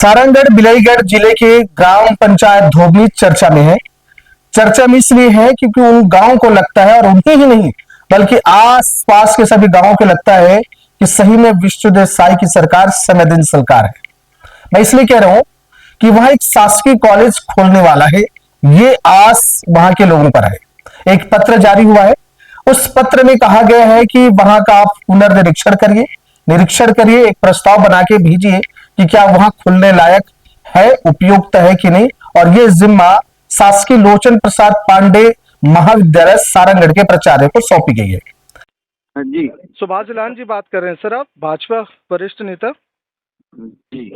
सारंगढ़ बिलाईगढ़ जिले के ग्राम पंचायत धोबनी चर्चा में है। चर्चा में इसलिए है क्योंकि उन गांव को लगता है, और उन्हें ही नहीं बल्कि आस पास के सभी गांवों को लगता है कि सही में विष्णुदेव साई की सरकार संवेदनशील सरकार है। मैं इसलिए कह रहा हूं कि वहां एक शासकीय कॉलेज खोलने वाला है, ये आस वहां के लोगों पर है। एक पत्र जारी हुआ है, उस पत्र में कहा गया है कि वहां का आप पुनर्निरीक्षण करिए, एक प्रस्ताव बना के भेजिए कि क्या वहां खुलने लायक है, उपयुक्त है कि नहीं। और ये जिम्मा शासकीय लोचन प्रसाद पांडे महाविद्यालय सारंगढ़ के प्राचार्य को सौंपी गई है। जी, सुभाष जलान जी बात कर रहे हैं सर, आप भाजपा वरिष्ठ नेता। जी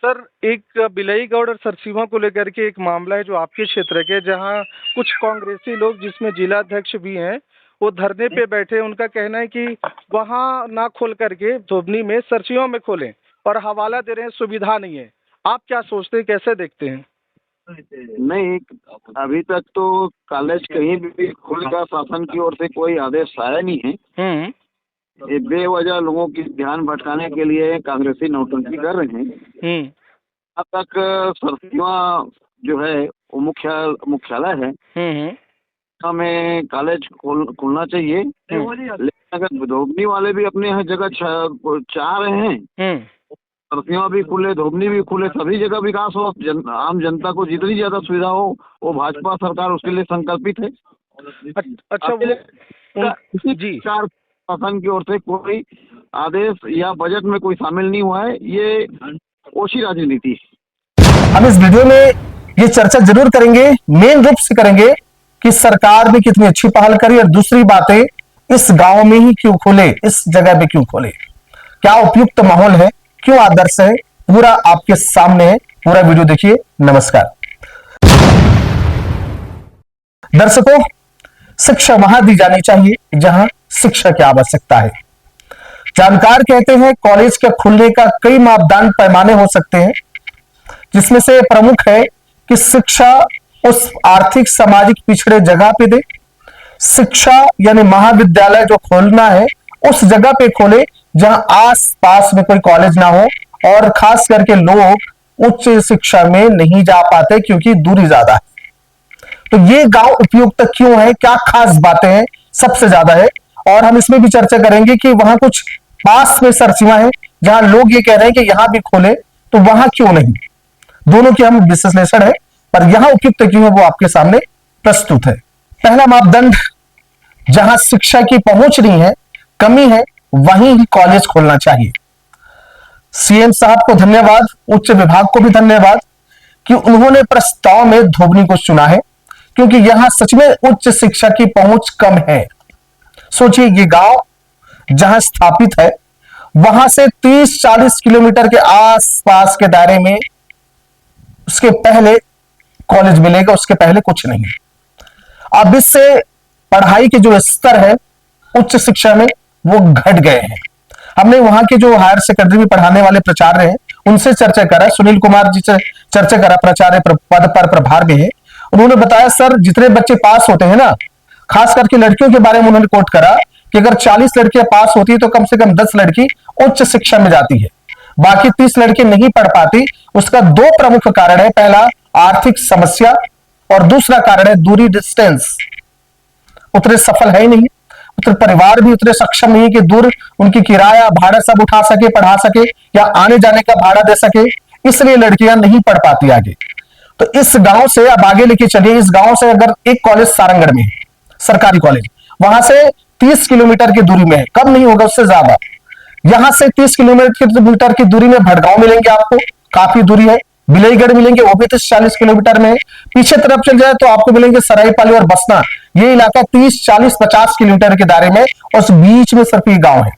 सर, एक बिलाईगढ़ और सरसीवा को लेकर के एक मामला है जो आपके क्षेत्र के, जहां कुछ कांग्रेसी लोग जिसमें जिला अध्यक्ष भी हैं, वो धरने पे बैठे। उनका कहना है कि वहां ना खोल करके धोबनी में सरसीवा में खोलें, और हवाला दे रहे हैं, सुविधा नहीं है। आप क्या सोचते हैं, कैसे देखते हैं? नहीं, अभी तक तो कॉलेज कहीं भी खुलेगा शासन की ओर से कोई आदेश आया नहीं है। ये बेवजह लोगों की ध्यान भटकाने के लिए कांग्रेसी नौटंकी कर रहे हैं। अब तक सरसीवा जो है वो मुख्यालय है, हमें कॉलेज खोलना चाहिए। लेकिन अगर धोबनी वाले भी अपने यहाँ जगह चाह रहे हैं, सरसीवा भी खुले, धोबनी भी खुले, सभी जगह विकास हो, आम जनता को जितनी ज्यादा सुविधा हो, वो भाजपा सरकार उसके लिए संकल्पित है। अच्छा, जी, शासन की ओर से कोई आदेश या बजट में कोई शामिल नहीं हुआ है, ये ओछी राजनीति है। हम इस वीडियो में ये चर्चा जरूर करेंगे, मेन रूप से करेंगे कि सरकार ने कितनी अच्छी पहल करी, और दूसरी बातें इस गांव में ही क्यों खोले, इस जगह पे क्यों खोले, क्या उपयुक्त माहौल है, क्यों आदर्श है, पूरा आपके सामने है। पूरा वीडियो देखिए। नमस्कार दर्शकों, शिक्षा वहां दी जानी चाहिए जहां शिक्षा की आवश्यकता है। जानकार कहते हैं कॉलेज के खुलने का कई मापदंड पैमाने हो सकते हैं, जिसमें से प्रमुख है कि शिक्षा उस आर्थिक सामाजिक पिछड़े जगह पे दे। शिक्षा यानी महाविद्यालय जो खोलना है उस जगह पे खोले जहां आस पास में कोई कॉलेज ना हो, और खास करके लोग उच्च शिक्षा में नहीं जा पाते क्योंकि दूरी ज्यादा है। तो ये गांव उपयुक्त क्यों है, क्या खास बातें हैं, सबसे ज्यादा है। और हम इसमें भी चर्चा करेंगे कि वहां कुछ पास में सरसीवा है जहां लोग ये कह रहे हैं कि यहां भी खोले, तो वहां क्यों नहीं। दोनों की हम विश्लेषण है, पर यहां उपयुक्त क्यों है वो आपके सामने प्रस्तुत है। पहला मापदंड, जहां शिक्षा की पहुंच नहीं है, कमी है, वहीं ही कॉलेज खोलना चाहिए। सीएम साहब को धन्यवाद, उच्च विभाग को भी धन्यवाद कि उन्होंने प्रस्ताव में धोबनी को चुना है, क्योंकि यहां सच में उच्च शिक्षा की पहुंच कम है। सोचिए, ये गांव जहां स्थापित है वहां से 30-40 किलोमीटर के आसपास के दायरे में उसके पहले कॉलेज मिलेगा, उसके पहले कुछ नहीं। अब इससे पढ़ाई के जो स्तर है उच्च शिक्षा में वो घट गए हैं। हमने वहां के जो हायर सेकेंडरी में पढ़ाने वाले प्राचार्य हैं उनसे चर्चा करा, सुनील कुमार जी से चर्चा करा, प्राचार्य पद पर प्रभार में है। उन्होंने बताया, सर जितने बच्चे पास होते हैं ना, खास करके लड़कियों के बारे में उन्होंने कोट करा कि अगर 40 लड़कियां पास होती है तो कम से कम 10 लड़की उच्च शिक्षा में जाती है, बाकी 30 लड़के नहीं पढ़ पाती। उसका दो प्रमुख कारण है, पहला आर्थिक समस्या, और दूसरा कारण है दूरी, डिस्टेंस। उतने सफल है ही नहीं, उतने परिवार भी उतने सक्षम नहीं है कि दूर उनकी किराया भाड़ा सब उठा सके, पढ़ा सके, या आने जाने का भाड़ा दे सके, इसलिए लड़कियां नहीं पढ़ पाती आगे। तो इस गांव से अब आगे लेके चलिए, इस गांव से अगर एक कॉलेज सारंगढ़ में है, सरकारी कॉलेज, वहां से 30 किलोमीटर की दूरी में है, कम नहीं होगा उससे ज्यादा। यहां से 30 किलोमीटर की दूरी में भटगांव मिलेंगे आपको, काफी दूरी है। बिलाईगढ़ मिलेंगे, वो भी 30-40 किलोमीटर में है। पीछे तरफ चल जाए तो आपको मिलेंगे सरायपाली और बसना, ये इलाका 30-40-50 किलोमीटर के दायरे में, और उस बीच में सिर्फ ये गांव है।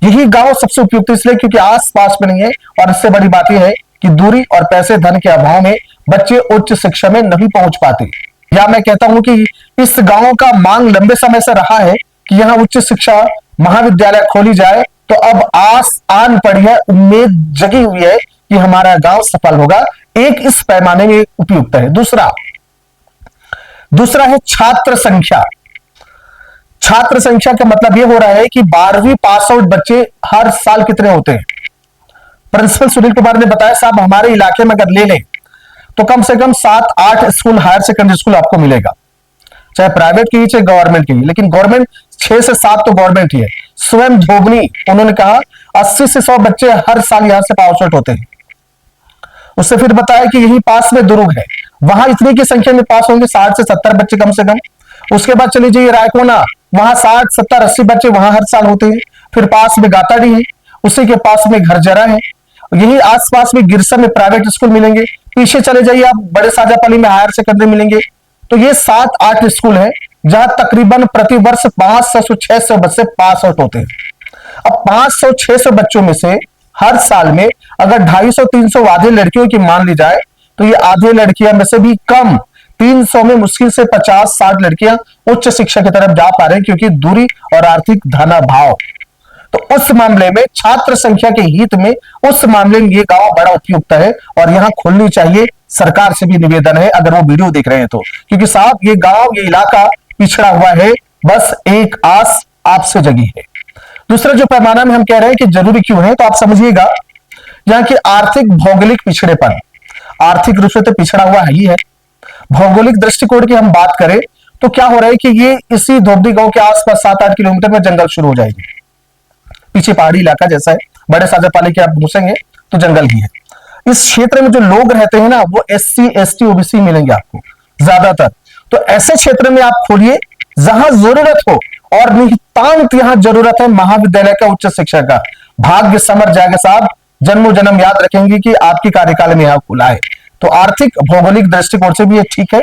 यही गांव सबसे उपयुक्त इसलिए क्योंकि आस पास में नहीं है, और इससे बड़ी बात यह है कि दूरी और पैसे धन के अभाव में बच्चे उच्च शिक्षा में नहीं पहुंच पाते। या मैं कहता हूं कि इस गांव का मांग लंबे समय से रहा है कि यहां उच्च शिक्षा महाविद्यालय खोली जाए, तो अब आस आन पड़ी है, उम्मीद जगी हुई है कि हमारा गांव सफल होगा। एक इस पैमाने में उपयुक्त है। दूसरा है छात्र संख्या। छात्र संख्या का मतलब यह हो रहा है कि 12वीं पास आउट बच्चे हर साल कितने होते हैं, प्रिंसिपल सुनील कुमार ने बताया, साहब हमारे इलाके में अगर ले लें तो कम से कम 7-8 स्कूल, हायर सेकेंडरी स्कूल आपको मिलेगा, चाहे प्राइवेट की चाहे गवर्नमेंट की, लेकिन गवर्नमेंट 6 से 7 तो गवर्नमेंट ही है। स्वयं धोबनी उन्होंने कहा 80 से 100 बच्चे हर साल यहां से पास आउट होते हैं। उससे फिर बताया कि यही पास में दुर्ग है, वहां इतनी की संख्या में पास होंगे 60 से 70 बच्चे कम से कम। उसके बाद चली जाइए रायकोना, वहां 60, 70, 80 बच्चे वहां हर साल होते हैं। फिर पास में गाताड़ी है, उसी के पास में घरजरा है, यही आसपास में गिरसा में प्राइवेट स्कूल मिलेंगे। पीछे चले जाइए आप, बड़े साजापाली में हायर सेकेंडरी मिलेंगे। तो ये 7-8 स्कूल है जहां तकरीबन प्रतिवर्ष 500 से 600 बच्चे पास आउट होते हैं। अब 500-600 बच्चों में से हर साल में अगर 250-300 आधे लड़कियों की मान ली जाए तो ये आधे लड़कियां में से भी कम 300 में मुश्किल से 50-60 लड़कियां उच्च शिक्षा की तरफ जा पा रहे हैं, क्योंकि दूरी और आर्थिक धनाभाव। तो उस मामले में छात्र संख्या के हित में उस मामले में ये गांव बड़ा उपयुक्त है और यहां खोलनी चाहिए। सरकार से भी निवेदन है अगर वो वीडियो देख रहे हैं तो, क्योंकि साहब ये गांव, ये इलाका पिछड़ा हुआ है, बस एक आस आपसे जगी है। दूसरा जो पैमाना में हम कह रहे हैं कि जरूरी क्यों है, तो आप समझिएगा यहाँ की आर्थिक भौगोलिक पिछड़ेपन, आर्थिक रूप से तो पिछड़ा हुआ ही है। भौगोलिक दृष्टिकोण की हम बात करें तो क्या हो रहा है कि ये इसी धोबनी गांव के आसपास 7-8 किलोमीटर में जंगल शुरू हो जाएगी। पीछे पहाड़ी इलाका जैसा है, बड़े साजापाली के आप घुसेंगे तो जंगल ही है। इस क्षेत्र में जो लोग रहते हैं ना, वो SC, ST, OBC मिलेंगे आपको ज्यादातर। तो ऐसे क्षेत्र में आप खोलिए जहां जरूरत हो, और नितांत यहां जरूरत है महाविद्यालय का, उच्च शिक्षा का। भाग्य समर जाएगा साहब, जन्मों जन्म याद रखेंगे कि आपके कार्यकाल में यहां खुला है। तो आर्थिक भौगोलिक दृष्टिकोण से भी ये ठीक है,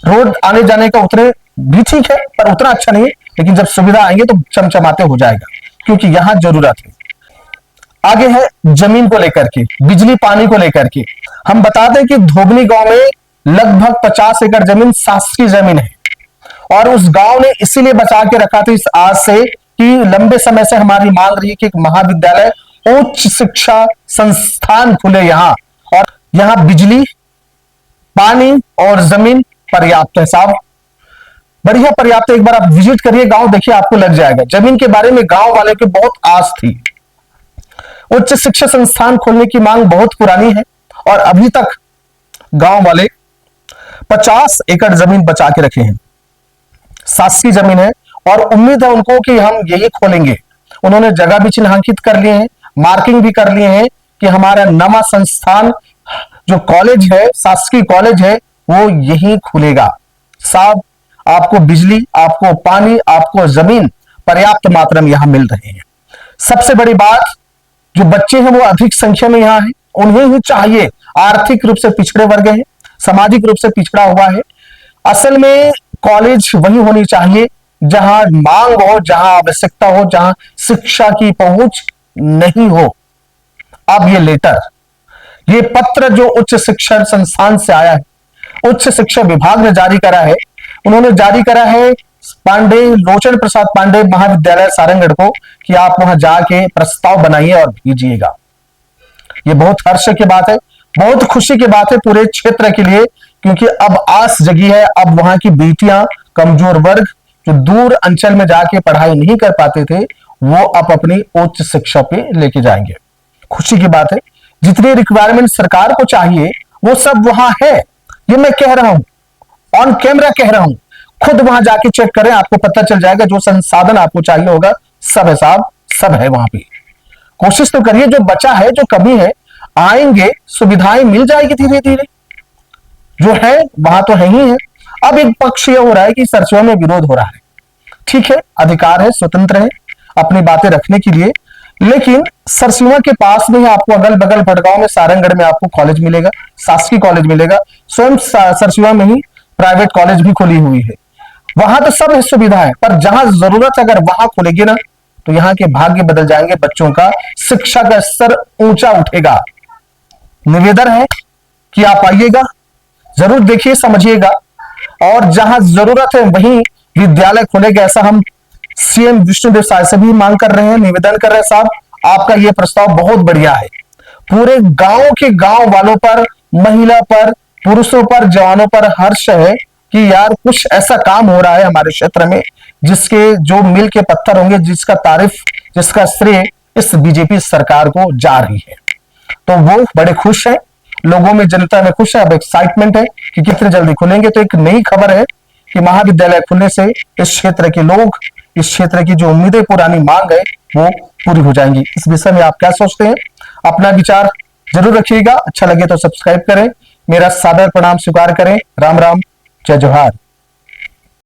रोड आने जाने का उतरे भी ठीक है, पर उतना अच्छा नहीं है, लेकिन जब सुविधा आएंगे तो चमचमाते हो जाएगा, क्योंकि यहां जरूरत है। आगे है जमीन को लेकर के, बिजली पानी को लेकर के। हम बता दें कि धोबनी गांव में लगभग 50 एकड़ जमीन शासकीय जमीन है, और उस गांव ने इसीलिए बचा के रखा था इस आज से कि लंबे समय से हमारी मांग रही है कि एक महाविद्यालय, उच्च शिक्षा संस्थान खुले यहां, और यहां बिजली, पानी और जमीन पर्याप्त है साहब, बढ़िया पर्याप्त है। एक बार आप विजिट करिए गांव, देखिए आपको लग जाएगा। जमीन के बारे में गांव वाले की बहुत आस थी। उच्च शिक्षा संस्थान खोलने की मांग बहुत पुरानी है, और अभी तक गांव वाले 50 एकड़ जमीन बचा के रखे हैं, शासकीय जमीन है, और उम्मीद है उनको कि हम यही खोलेंगे। उन्होंने जगह भी चिन्हांकित कर लिए हैं, मार्किंग भी कर लिए हैं कि हमारा नवा संस्थान जो कॉलेज है, शासकीय कॉलेज है, वो यही खुलेगा। साहब आपको बिजली, आपको पानी, आपको जमीन पर्याप्त मात्रा में यहां मिल रहे हैं। सबसे बड़ी बात, जो बच्चे हैं वो अधिक संख्या में यहां हैं, उन्हें ही चाहिए। आर्थिक रूप से पिछड़े वर्ग हैं, सामाजिक रूप से पिछड़ा हुआ है। असल में कॉलेज वही होनी चाहिए जहां मांग हो, जहां आवश्यकता हो, जहां शिक्षा की पहुंच नहीं हो। अब ये लेटर, ये पत्र जो उच्च शिक्षा संस्थान से आया है, उच्च शिक्षा विभाग ने जारी करा है, उन्होंने जारी करा है पांडे, लोचन प्रसाद पांडे महाविद्यालय सारंगढ़ को, कि आप वहां जाके प्रस्ताव बनाइए और भेजिएगा। ये बहुत हर्ष की बात है, बहुत खुशी की बात है पूरे क्षेत्र के लिए, क्योंकि अब आस जगी है। अब वहां की बेटियां, कमजोर वर्ग जो दूर अंचल में जाके पढ़ाई नहीं कर पाते थे, वो अब अपनी उच्च शिक्षा पे लेके जाएंगे। खुशी की बात है, जितनी रिक्वायरमेंट सरकार को चाहिए वो सब वहां है। ये मैं कह रहा हूं, ऑन कैमरा कह रहा हूं, खुद वहां जाके चेक करें, आपको पता चल जाएगा। जो संसाधन आपको चाहिए होगा सब है साहब, सब है वहां पे। कोशिश तो करिए, जो बचा है, जो कमी है, आएंगे, सुविधाएं मिल जाएगी धीरे धीरे। जो है वहां तो है ही है। अब एक पक्ष ये हो रहा है कि सरसों में विरोध हो रहा है, ठीक है, अधिकार है, स्वतंत्र है अपनी बातें रखने के लिए, लेकिन सरसीमा के पास में ही आपको अगल बगल भटगांव में, सारंगढ़ में आपको कॉलेज मिलेगा, शासकीय कॉलेज मिलेगा। स्वयं सरसीमा में ही प्राइवेट कॉलेज भी खुली हुई है, वहां तो सब सुविधा है। पर जहां जरूरत अगर वहां खुलेगी ना, तो यहाँ के भाग्य बदल जाएंगे, बच्चों का शिक्षा का स्तर ऊंचा उठेगा। निवेदन है कि आप आइएगा, जरूर देखिए, समझिएगा, और जहां जरूरत है वहीं विद्यालय खुलेगा। ऐसा हम CM विष्णुदेव साय से भी मांग कर रहे हैं, निवेदन कर रहे हैं। साहब आपका यह प्रस्ताव बहुत बढ़िया है। पूरे गांव के गांव वालों पर, महिला पर, पुरुषों पर, जवानों पर हर्ष है कि यार कुछ ऐसा काम हो रहा है हमारे क्षेत्र में जिसके जो मिल के पत्थर होंगे, जिसका तारीफ, जिसका श्रेय इस बीजेपी सरकार को जा रही है। तो वो बड़े खुश हैं, लोगों में, जनता में खुश है। अब एक्साइटमेंट है कि कितने जल्दी खुलेंगे। तो एक नई खबर है कि महाविद्यालय खुलने से इस क्षेत्र के लोग, इस क्षेत्र की जो उम्मीदें, पुरानी मांग है, वो पूरी हो जाएंगी। इस विषय में आप क्या सोचते हैं? अपना विचार जरूर रखिएगा। अच्छा लगे तो सब्सक्राइब करें, मेरा सादर प्रणाम स्वीकार करें। राम राम, जय जोहार।